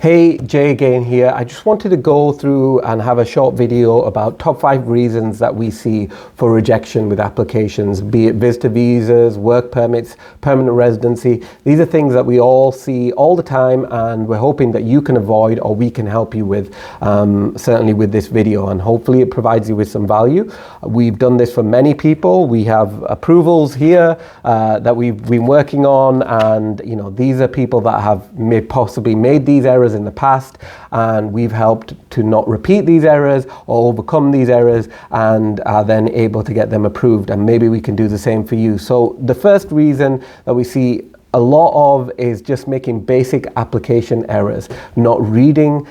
Hey, Jay again here. I just wanted to go through and have a short video about top 5 reasons that we see for rejection with applications, be it visitor visas, work permits, permanent residency. These are things that we all see all the time, and we're hoping that you can avoid or we can help you with, certainly with this video, and hopefully it provides you with some value. We've done this for many people. We have approvals here that we've been working on, and these are people that have possibly made these errors in the past, and we've helped to not repeat these errors or overcome these errors, and are then able to get them approved, and maybe we can do the same for you. So the first reason that we see a lot of is just making basic application errors, not reading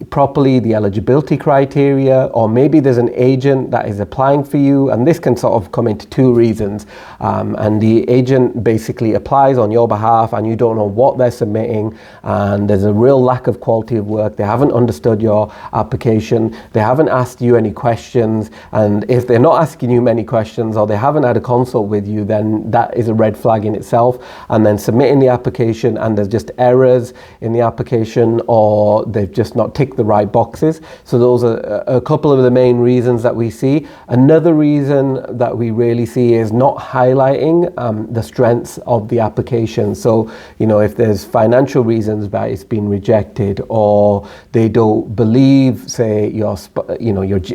properly the eligibility criteria, or maybe there's an agent that is applying for you, and this can sort of come into 2 reasons. And the agent basically applies on your behalf and you don't know what they're submitting, and there's a real lack of quality of work. They haven't understood your application, they haven't asked you any questions, and if they're not asking you many questions or they haven't had a consult with you, then that is a red flag in itself. And then submitting the application and there's just errors in the application, or they've just not ticked the right boxes. So those are a couple of the main reasons that we see. Another reason that we really see is not highlighting the strengths of the application. So if there's financial reasons that it's been rejected, or they don't believe, say, your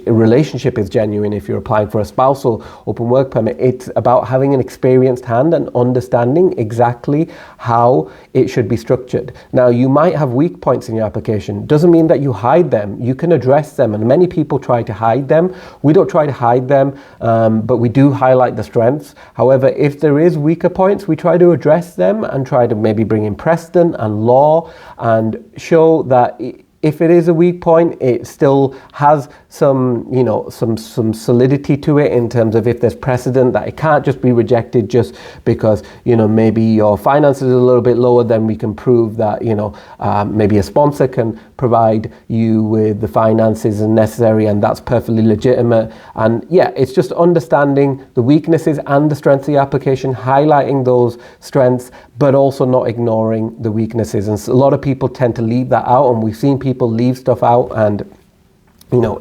relationship is genuine if you're applying for a spousal open work permit, it's about having an experienced hand and understanding exactly how it should be structured. Now, you might have weak points in your application. Doesn't mean that you hide them. You can address them, and many people try to hide them. We don't try to hide them, but we do highlight the strengths. However, if there is weaker points, we try to address them and try to maybe bring in precedent and law and show that if it is a weak point, it still has some solidity to it, in terms of if there's precedent that it can't just be rejected just because maybe your finances are a little bit lower. Then we can prove that maybe a sponsor can provide you with the finances necessary, and that's perfectly legitimate. And yeah, it's just understanding the weaknesses and the strengths of the application, highlighting those strengths, but also not ignoring the weaknesses. And so a lot of people tend to leave that out, and we've seen people leave stuff out, and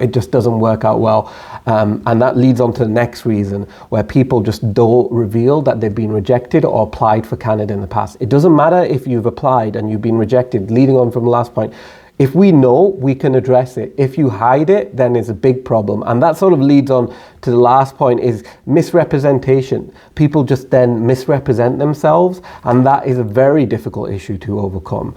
it just doesn't work out well. And that leads on to the next reason, where people just don't reveal that they've been rejected or applied for Canada in the past. It doesn't matter if you've applied and you've been rejected. Leading on from the last point, if we know, we can address it. If you hide it, then it's a big problem. And that sort of leads on to the last point, is misrepresentation. People just then misrepresent themselves, and that is a very difficult issue to overcome.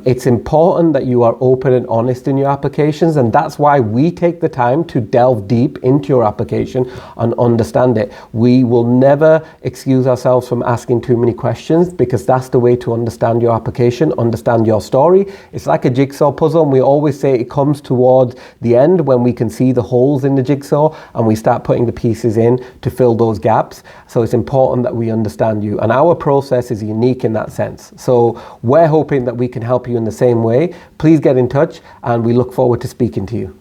It's important that you are open and honest in your applications, and that's why we take the time to delve deep into your application and understand it. We will never excuse ourselves from asking too many questions, because that's the way to understand your application, understand your story. It's like a jigsaw puzzle, and we always say it comes towards the end when we can see the holes in the jigsaw and we start putting the pieces in to fill those gaps. So it's important that we understand you, and our process is unique in that sense. So we're hoping that we can help you in the same way. Please get in touch, and we look forward to speaking to you.